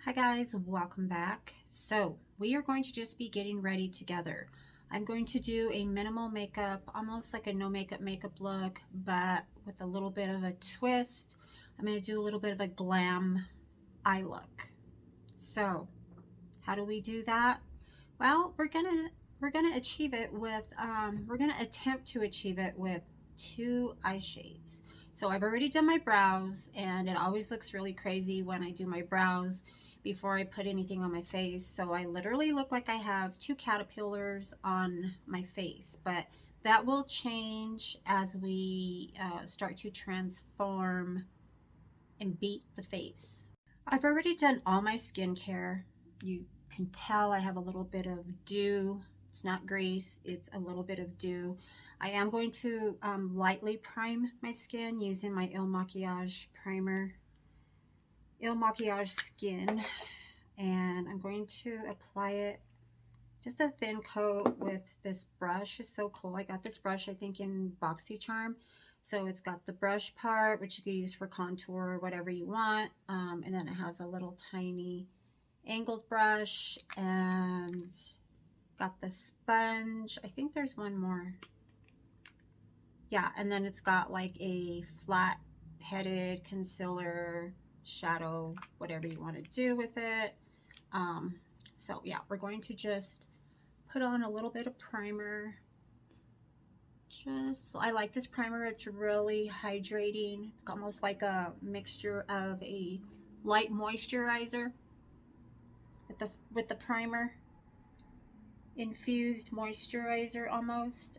Hi guys, welcome back. So we are going to just be getting ready together. I'm going to do a minimal makeup, almost like a no makeup look, but with a little bit of a twist. I'm going to do a little bit of a glam eye look. So how do we do that? Well, we're gonna achieve it with we're gonna attempt to achieve it with two eye shades. So I've already done my brows, and it always looks really crazy when I do my brows before I put anything on my face. So I literally look like I have two caterpillars on my face, but that will change as we start to transform and beat the face. I've already done all my skincare. You can tell I have a little bit of dew. It's not grease, it's a little bit of dew. I am going to lightly prime my skin using my Il Makiage Primer, Il Makiage Skin, and I'm going to apply it just a thin coat with this brush. It's so cool. I got this brush, I think, in BoxyCharm. So it's got the brush part, which you can use for contour or whatever you want. And then it has a little tiny angled brush and got the sponge. I think there's one more. Yeah, and then it's got like a flat headed concealer, shadow, whatever you want to do with it. So yeah, we're going to just put on a little bit of primer. I like this primer. It's really hydrating. It's almost like a mixture of a light moisturizer with the primer, infused moisturizer almost.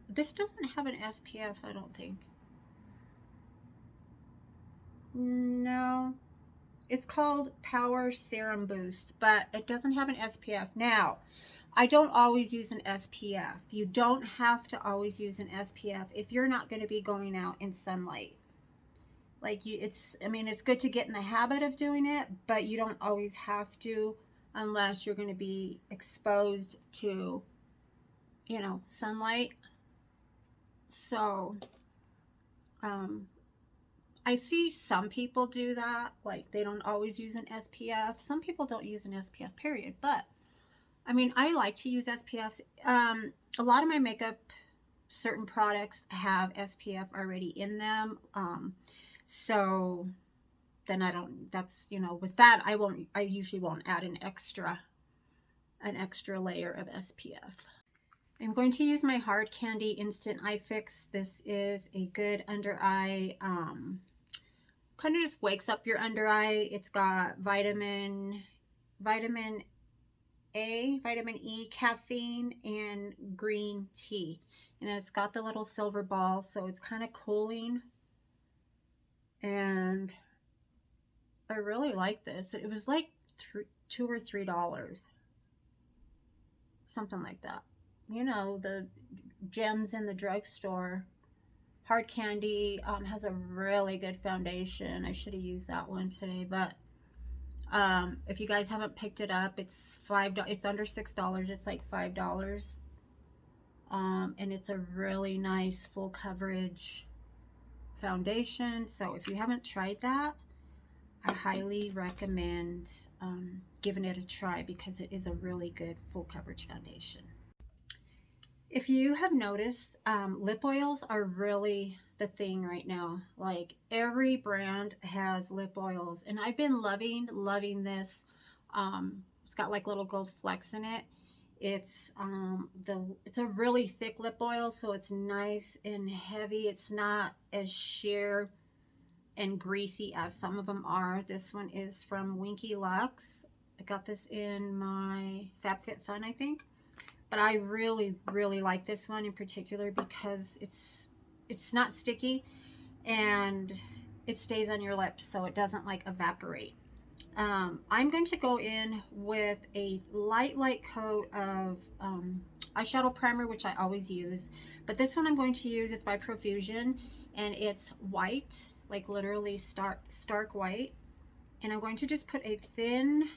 This doesn't have an SPF, I don't think. No, it's called Power Serum Boost, but it doesn't have an SPF. Now, I don't always use an SPF. You don't have to always use an SPF if you're not going to be going out in sunlight. Like I mean, it's good to get in the habit of doing it, but you don't always have to unless you're going to be exposed to, sunlight. So, I see some people do that. Like they don't always use an SPF. Some people don't use an SPF, period. But I mean, I like to use SPFs. A lot of my makeup, certain products have SPF already in them. So then with that, I usually won't add an extra layer of SPF. I'm going to use my Hard Candy Instant Eye Fix. This is a good under eye, kind of just wakes up your under eye. It's got vitamin A, vitamin E, caffeine, and green tea. And it's got the little silver ball, so it's kind of cooling. And I really like this. It was like $2 or $3, something like that. You know, the gems in the drugstore. Hard Candy has a really good foundation. I should have used that one today, but if you guys haven't picked it up, it's $5. It's under $6. It's like $5. And it's a really nice full coverage foundation. So if you haven't tried that, I highly recommend giving it a try because it is a really good full coverage foundation. If you have noticed, lip oils are really the thing right now. Like every brand has lip oils, and I've been loving this. It's got like little gold flecks in it. It's a really thick lip oil, so it's nice and heavy. It's not as sheer and greasy as some of them are. This one is from Winky Lux. I got this in my FabFitFun, I think. But I really like this one in particular because it's not sticky and it stays on your lips, so it doesn't like evaporate. I'm going to go in with a light coat of eyeshadow primer, which I always use, but this one I'm going to use, it's by Profusion, and it's white, like literally stark white. And I'm going to just put a thin,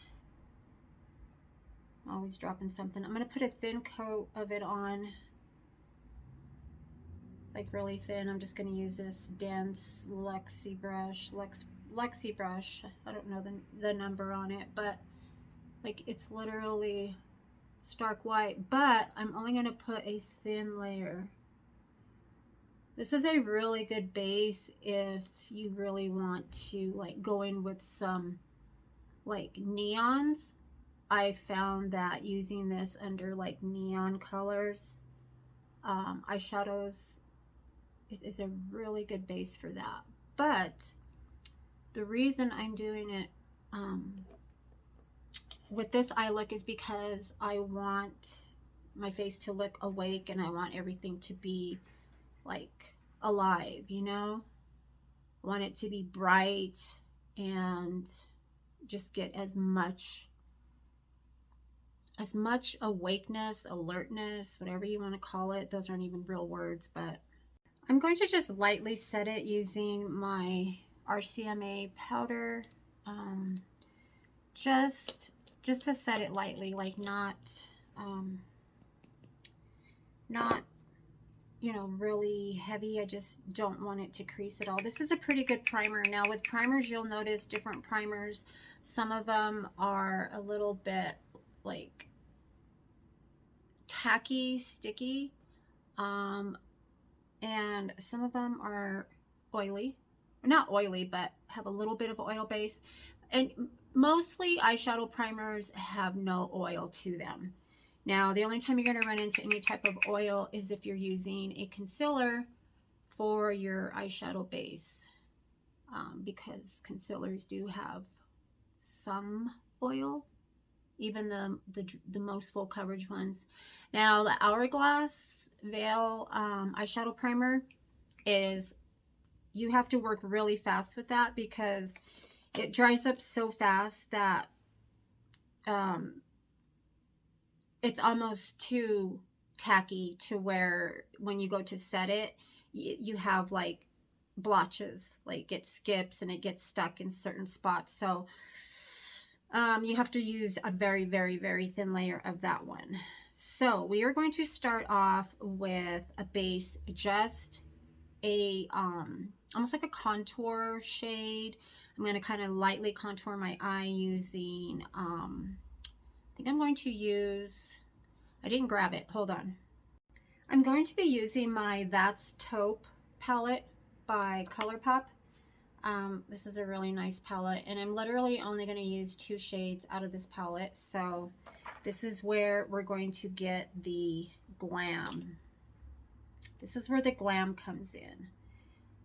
always dropping something. I'm going to put a thin coat of it on, like really thin. I'm just going to use this dense Lux Luxie brush. I don't know the number on it, but like it's literally stark white, but I'm only going to put a thin layer. This is a really good base if you really want to like go in with some like neons. I found that using this under like neon colors, eyeshadows, is a really good base for that. But the reason I'm doing it with this eye look is because I want my face to look awake and I want everything to be like alive, you know? I want it to be bright and just get as much awakeness, alertness, whatever you want to call it. Those aren't even real words, but I'm going to just lightly set it using my RCMA powder, just to set it lightly, like not you know, really heavy. I just don't want it to crease at all. This is a pretty good primer. Now with primers, you'll notice different primers. Some of them are a little bit like tacky, sticky, and some of them are oily. Not oily, but have a little bit of oil base. And mostly eyeshadow primers have no oil to them. Now, the only time you're going to run into any type of oil is if you're using a concealer for your eyeshadow base, because concealers do have some oil, even the most full coverage ones. Now, the Hourglass Veil eyeshadow primer is, you have to work really fast with that because it dries up so fast that it's almost too tacky to where when you go to set it, you have like blotches, like it skips and it gets stuck in certain spots. So you have to use a very, very, very thin layer of that one. So we are going to start off with a base, just a almost like a contour shade. I'm going to kind of lightly contour my eye using I think I'm going to use, I didn't grab it, hold on. I'm going to be using my That's Taupe palette by ColourPop. This is a really nice palette, and I'm literally only going to use 2 shades out of this palette. So this is where we're going to get the Glam. This is where the Glam comes in.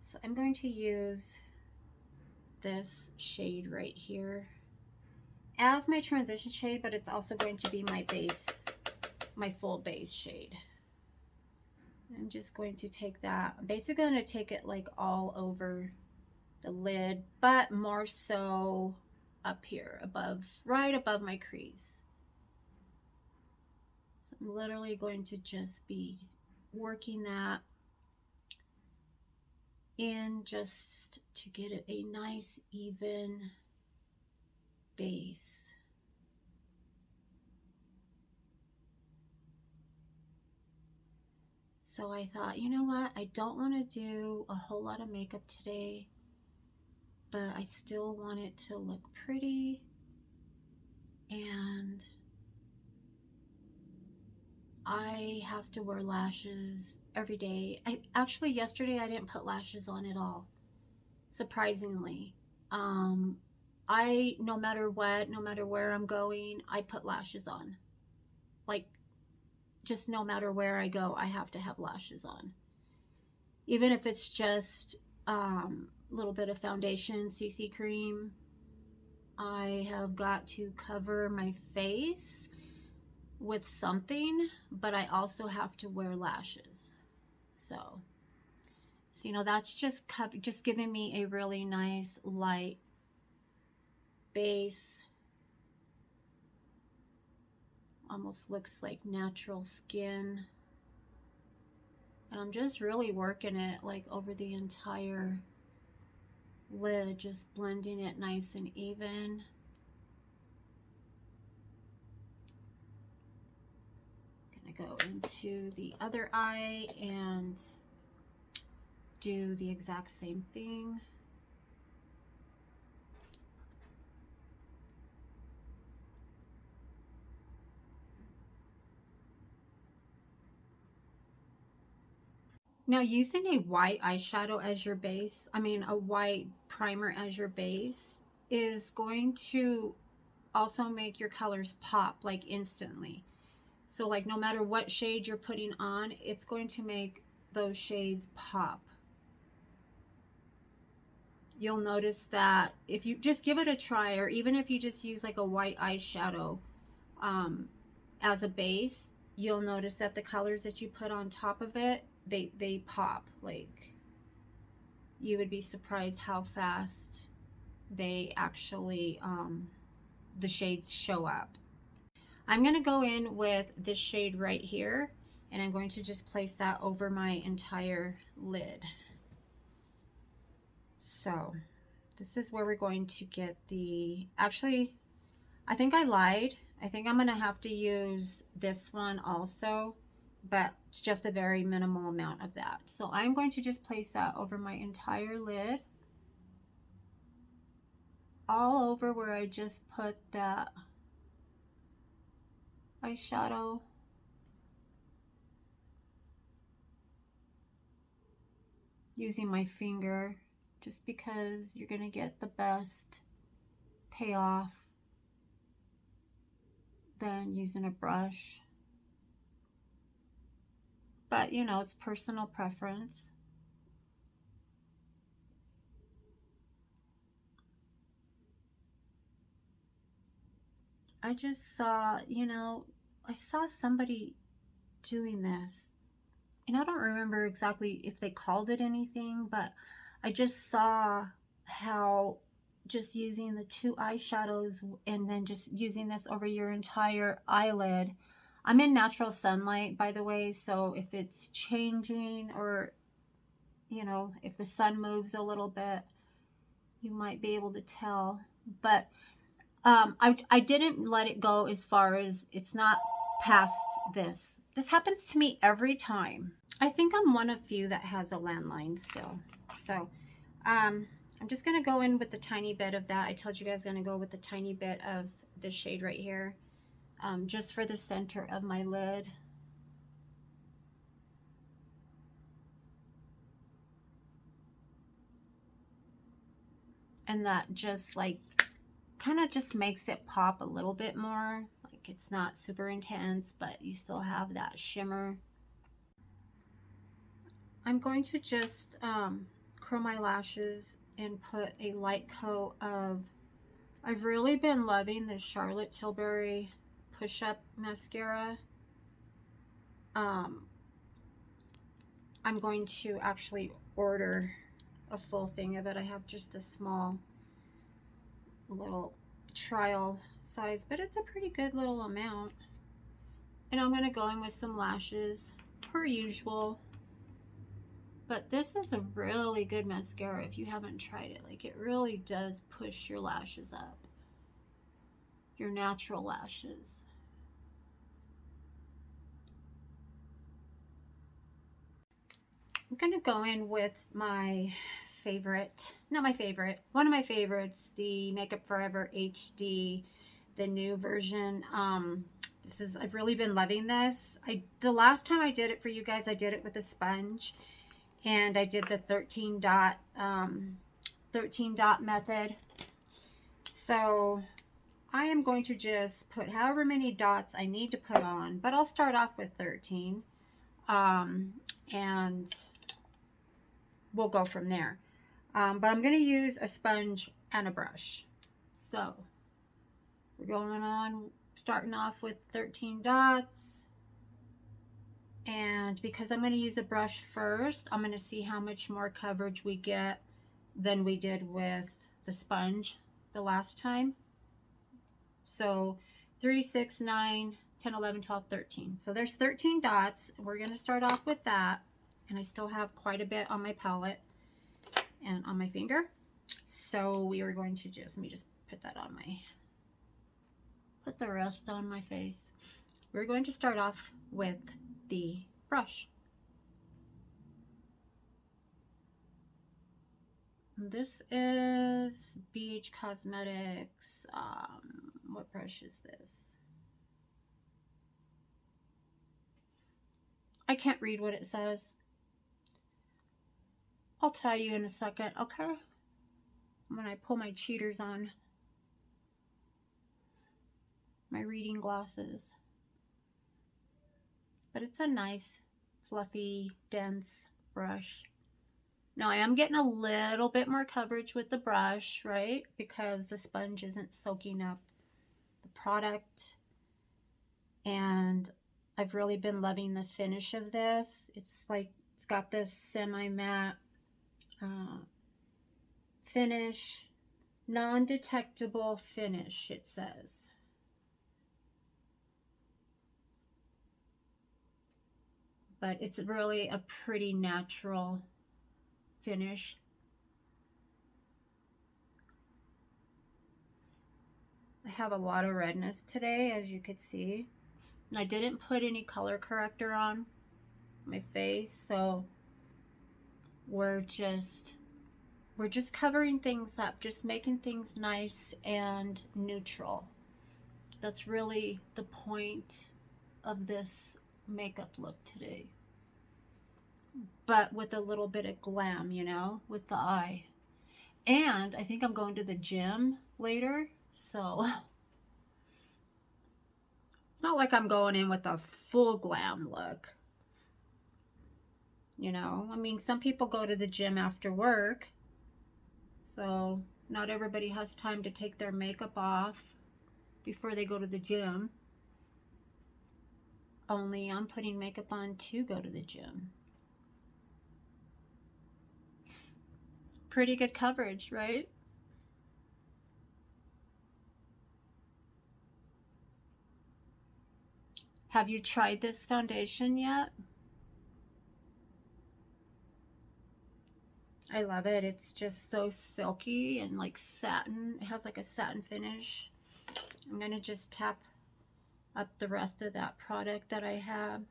So I'm going to use this shade right here as my transition shade, but it's also going to be my base, my full base shade. I'm just going to take that. I'm basically going to take it like all over the lid, but more so up here above, right above my crease. So I'm literally going to just be working that in just to get it a nice even base. So I thought, you know what, I don't want to do a whole lot of makeup today, but I still want it to look pretty, and I have to wear lashes every day. Actually yesterday I didn't put lashes on at all, surprisingly. No matter what, no matter where I'm going, I put lashes on. Like, just no matter where I go, I have to have lashes on. Even if it's just a little bit of foundation, CC cream, I have got to cover my face with something, but I also have to wear lashes. So you know, that's just giving me a really nice light base. Almost looks like natural skin. And I'm just really working it like over the entire lid, just blending it nice and even. Gonna go into the other eye and do the exact same thing. Now, using a white eyeshadow as your base, I mean a white primer as your base, is going to also make your colors pop like instantly. So like no matter what shade you're putting on, it's going to make those shades pop. You'll notice that if you just give it a try, or even if you just use like a white eyeshadow as a base, you'll notice that the colors that you put on top of it, they pop. Like, you would be surprised how fast they actually the shades show up. I'm going to go in with this shade right here, and I'm going to just place that over my entire lid. So this is where we're going to get the, actually, I think I lied. I think I'm going to have to use this one also, but just a very minimal amount of that. So I'm going to just place that over my entire lid, all over where I just put that eyeshadow. Using my finger, just because you're going to get the best payoff than using a brush. But you know, it's personal preference. I just saw, you know, I saw somebody doing this, and I don't remember exactly if they called it anything, but I just saw how just using the two eyeshadows and then just using this over your entire eyelid. I'm in natural sunlight, by the way, so if it's changing, or you know, if the sun moves a little bit, you might be able to tell. But I didn't let it go as far as, it's not past this. This happens to me every time. I think I'm one of few that has a landline still. So I'm just going to go in with a tiny bit of that. I told you guys I'm going to go with a tiny bit of this shade right here, just for the center of my lid. And that just like kind of just makes it pop a little bit more. Like, it's not super intense, but you still have that shimmer. I'm going to just curl my lashes and put a light coat of, I've really been loving this Charlotte Tilbury push-up mascara. I'm going to actually order a full thing of it. I have just a small little trial size, but it's a pretty good little amount. And I'm going to go in with some lashes per usual. But this is a really good mascara if you haven't tried it. Like, it really does push your lashes up, your natural lashes. I'm going to go in with my favorite, not my favorite, one of my favorites, the Makeup Forever HD, the new version. This is, I've really been loving this. The last time I did it for you guys, I did it with a sponge, and I did the 13 dot method. So I am going to just put however many dots I need to put on, but I'll start off with 13, and we'll go from there. But I'm going to use a sponge and a brush. So we're going on, starting off with 13 dots. And because I'm going to use a brush first, I'm going to see how much more coverage we get than we did with the sponge the last time. So 3, 6, 9, 10, 11, 12, 13. So there's 13 dots. We're going to start off with that. And I still have quite a bit on my palette and on my finger. So we are going to just, let me just put that on my, put the rest on my face. We're going to start off with the brush. This is BH Cosmetics. What brush is this? I can't read what it says. I'll tell you in a second, okay? When I pull my cheaters on. My reading glasses. But it's a nice, fluffy, dense brush. Now I am getting a little bit more coverage with the brush, right? Because the sponge isn't soaking up the product. And I've really been loving the finish of this. It's like, it's got this semi-matte finish, non-detectable finish, it says. But it's really a pretty natural finish. I have a lot of redness today, as you could see. I didn't put any color corrector on my face, so we're just covering things up, just making things nice and neutral. That's really the point of this makeup look today. But with a little bit of glam, you know, with the eye. And I think I'm going to the gym later, so it's not like I'm going in with a full glam look. You know, I mean, some people go to the gym after work, so not everybody has time to take their makeup off before they go to the gym. Only I'm putting makeup on to go to the gym. Pretty good coverage, right? Have you tried this foundation yet? I love it. It's just so silky and like satin. It has like a satin finish. I'm going to just tap up the rest of that product that I have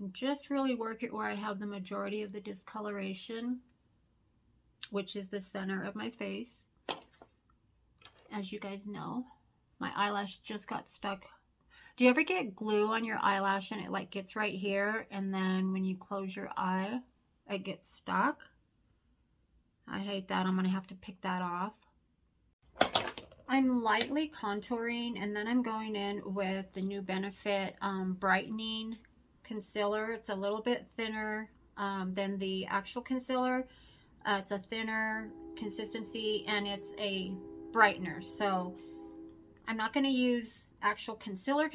and just really work it where I have the majority of the discoloration, which is the center of my face. As you guys know, my eyelash just got stuck. Do you ever get glue on your eyelash and it like gets right here, and then when you close your eye it gets stuck? I hate that. I'm gonna have to pick that off. I'm lightly contouring, and then I'm going in with the New Benefit brightening concealer. It's a little bit thinner than the actual concealer. It's a thinner consistency and it's a brightener. So I'm not going to use actual concealer.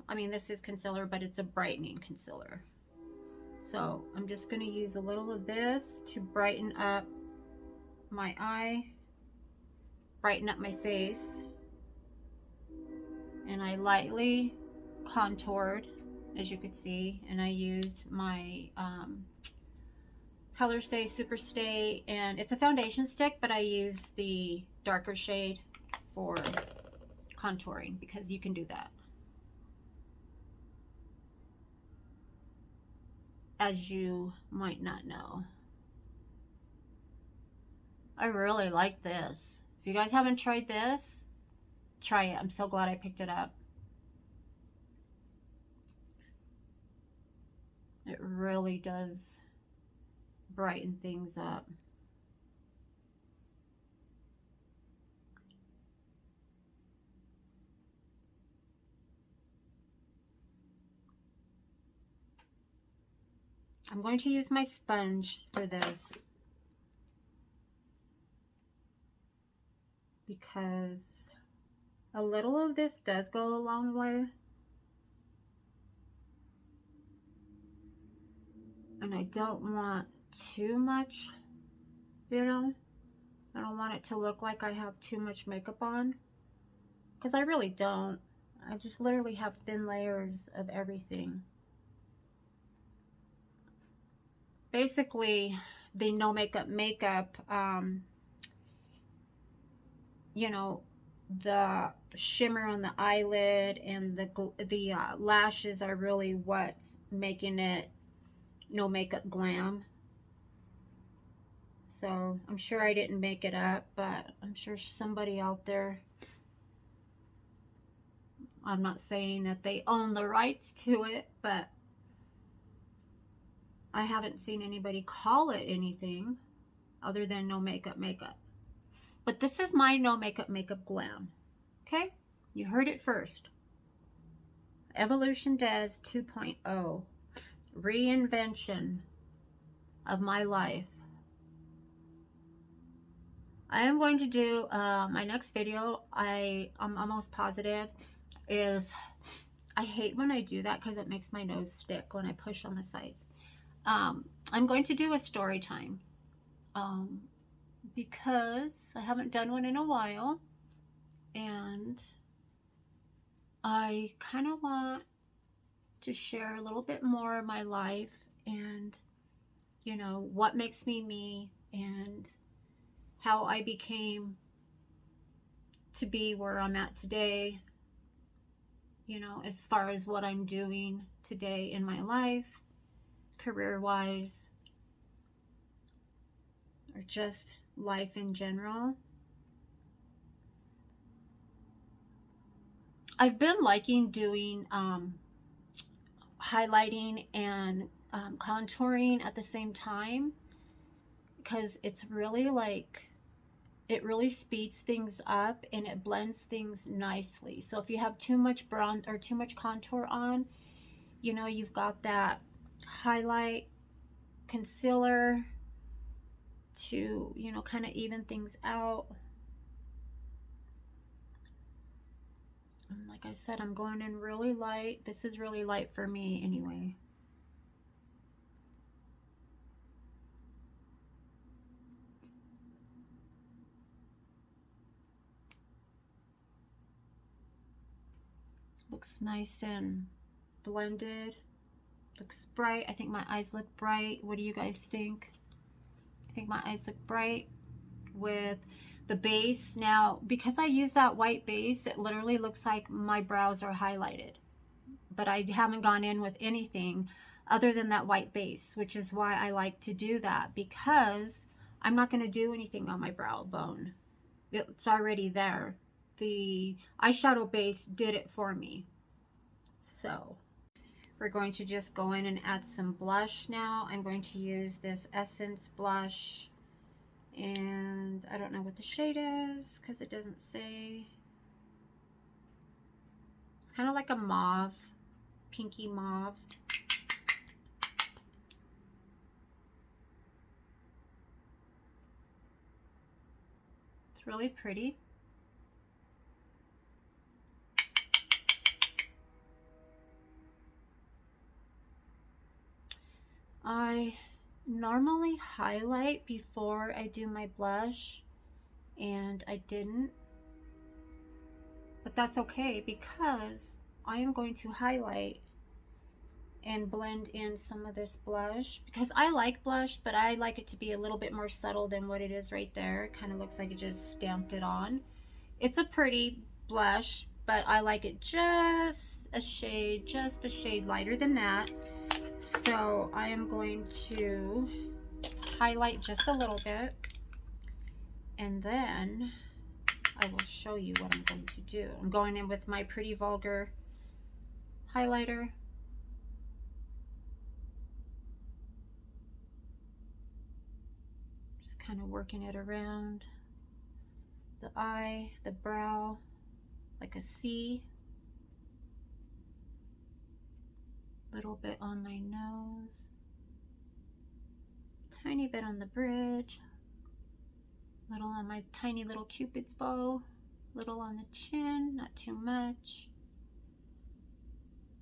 I mean, this is concealer, but it's a brightening concealer. So I'm just going to use a little of this to brighten up my eye, brighten up my face. And I lightly contoured, as you could see, and I used my Color Stay Super Stay, and it's a foundation stick, but I use the darker shade for contouring because you can do that. As you might not know, I really like this. If you guys haven't tried this, try it. I'm so glad I picked it up. It really does brighten things up. I'm going to use my sponge for this because a little of this does go a long way. And I don't want too much, you know? I don't want it to look like I have too much makeup on, because I really don't. I just literally have thin layers of everything. Basically, the no makeup you know, the shimmer on the eyelid and the lashes are really what's making it no makeup glam. So I'm sure I didn't make it up, but I'm sure somebody out there, I'm not saying that they own the rights to it, but I haven't seen anybody call it anything other than no makeup makeup. But this is my no makeup makeup glam. Okay? You heard it first. Evolution Des 2.0. Reinvention of my life. I am going to do my next video. I'm almost positive is, I hate when I do that because it makes my nose stick when I push on the sides. I'm going to do a story time because I haven't done one in a while, and I kind of want to share a little bit more of my life and, you know, what makes me me and how I became to be where I'm at today, you know, as far as what I'm doing today in my life, career-wise, or just life in general. I've been liking doing highlighting and contouring at the same time because it's really like, it really speeds things up and it blends things nicely. So if you have too much brown or too much contour on, you know, you've got that highlight, concealer to, you know, kind of even things out. And like I said, I'm going in really light. This is really light for me anyway. Looks nice and blended. Looks bright. I think my eyes look bright. What do you guys think? I think my eyes look bright with the base. Now, because I use that white base, it literally looks like my brows are highlighted. But I haven't gone in with anything other than that white base, which is why I like to do that, because I'm not going to do anything on my brow bone. It's already there. The eyeshadow base did it for me. So we're going to just go in and add some blush now. I'm going to use this Essence blush, and I don't know what the shade is because it doesn't say. It's kind of like a mauve, pinky mauve. It's really pretty. I normally highlight before I do my blush, and I didn't, but that's okay because I am going to highlight and blend in some of this blush because I like blush, but I like it to be a little bit more subtle than what it is right there. It kind of looks like it just stamped it on. It's a pretty blush, but I like it just a shade lighter than that. So I am going to highlight just a little bit, and then I will show you what I'm going to do. I'm going in with my Pretty Vulgar highlighter. Just kind of working it around the eye, the brow, like a C. Little bit on my nose, tiny bit on the bridge, little on my tiny little Cupid's bow, little on the chin, not too much,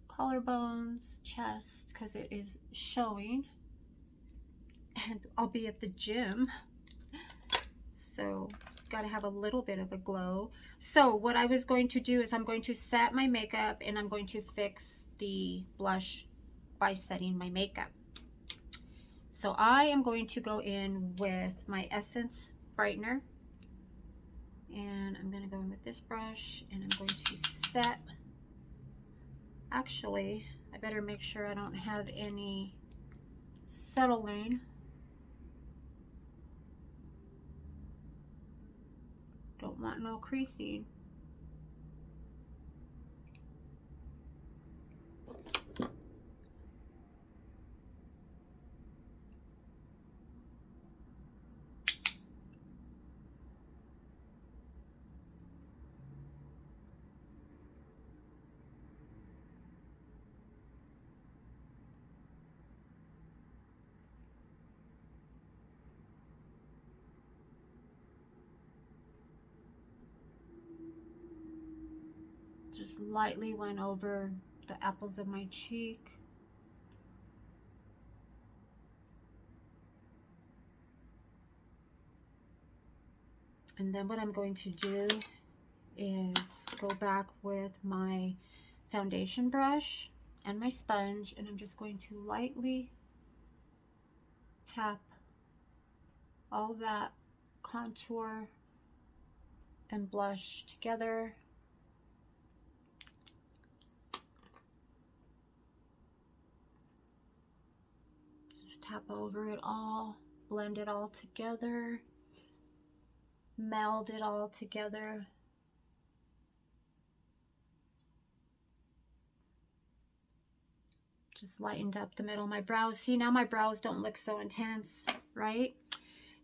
collarbones, chest, because it is showing, and I'll be at the gym, so gotta have a little bit of a glow. So what I was going to do is I'm going to set my makeup and I'm going to fix the blush by setting my makeup. So I am going to go in with my Essence brightener, and I'm going to go in with this brush, and I'm going to set. Actually, I better make sure I don't have any settling. Don't want no creasing. Just lightly went over the apples of my cheek. And then what I'm going to do is go back with my foundation brush and my sponge, and I'm just going to lightly tap all that contour and blush together. Just tap over it all, blend it all together, meld it all together. Just lightened up the middle of my brows. See, now my brows don't look so intense, right?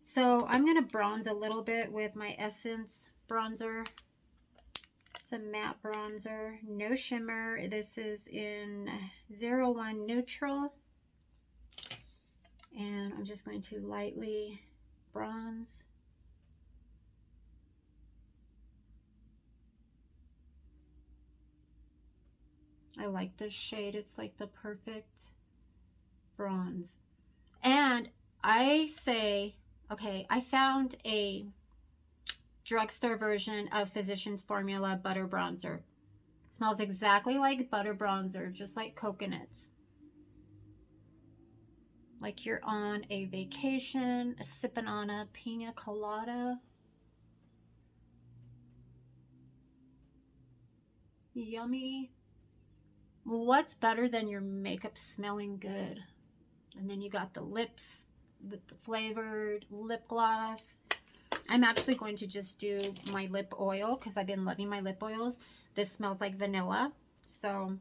So I'm going to bronze a little bit with my Essence bronzer. It's a matte bronzer, no shimmer. This is in 01 Neutral. And I'm just going to lightly bronze. I like this shade. It's like the perfect bronze. And I say, okay, I found a drugstore version of Physicians Formula butter bronzer. It smells exactly like butter bronzer, just like coconuts. Like you're on a vacation, sipping on a pina colada. Yummy. What's better than your makeup smelling good? And then you got the lips with the flavored lip gloss. I'm actually going to just do my lip oil because I've been loving my lip oils. This smells like vanilla, so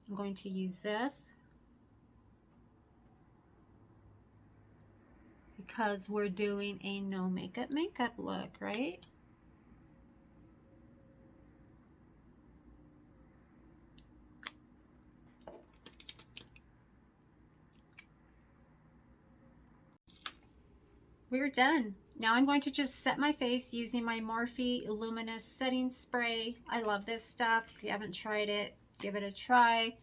I'm going to use this because we're doing a no makeup look, right? We're done. Now I'm going to just set my face using my Morphe Luminous setting spray. I love this stuff. If you haven't tried it, give it a try.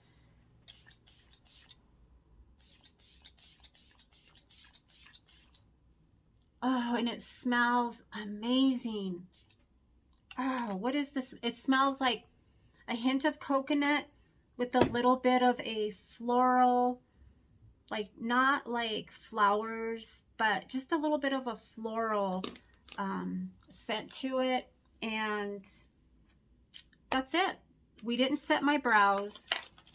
Oh, and it smells amazing. Oh, what is this? It smells like a hint of coconut with a little bit of a floral, like not like flowers, but just a little bit of a floral scent to it. And that's it. We didn't set my brows,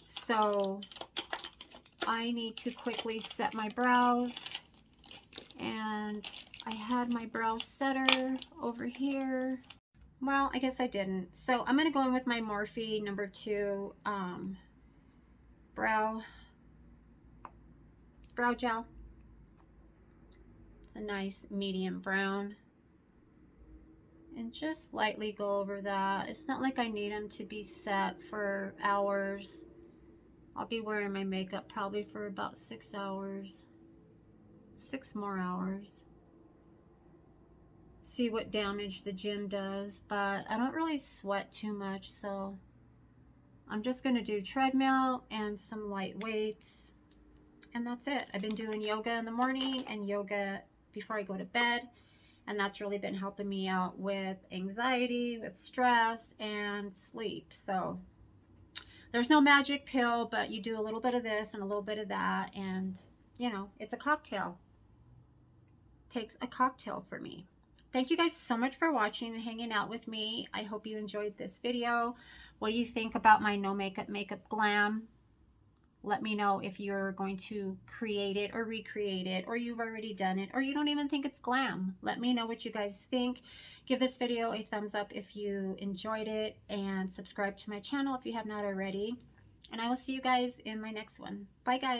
so I need to quickly set my brows. And I had my brow setter over here. Well, I guess I didn't. So I'm going to go in with my Morphe number 2 brow gel. It's a nice medium brown. And just lightly go over that. It's not like I need them to be set for hours. I'll be wearing my makeup probably for about 6 hours. 6 more hours. See what damage the gym does, but I don't really sweat too much, so I'm just going to do treadmill and some light weights, and that's it. I've been doing yoga in the morning and yoga before I go to bed, and that's really been helping me out with anxiety, with stress, and sleep. So there's no magic pill, but you do a little bit of this and a little bit of that, and you know, it's a cocktail. Takes a cocktail for me. Thank you guys so much for watching and hanging out with me. I hope you enjoyed this video. What do you think about my no makeup glam? Let me know if you're going to create it or recreate it, or you've already done it, or you don't even think it's glam. Let me know what you guys think. Give this video a thumbs up if you enjoyed it, and subscribe to my channel if you have not already. And I will see you guys in my next one. Bye guys.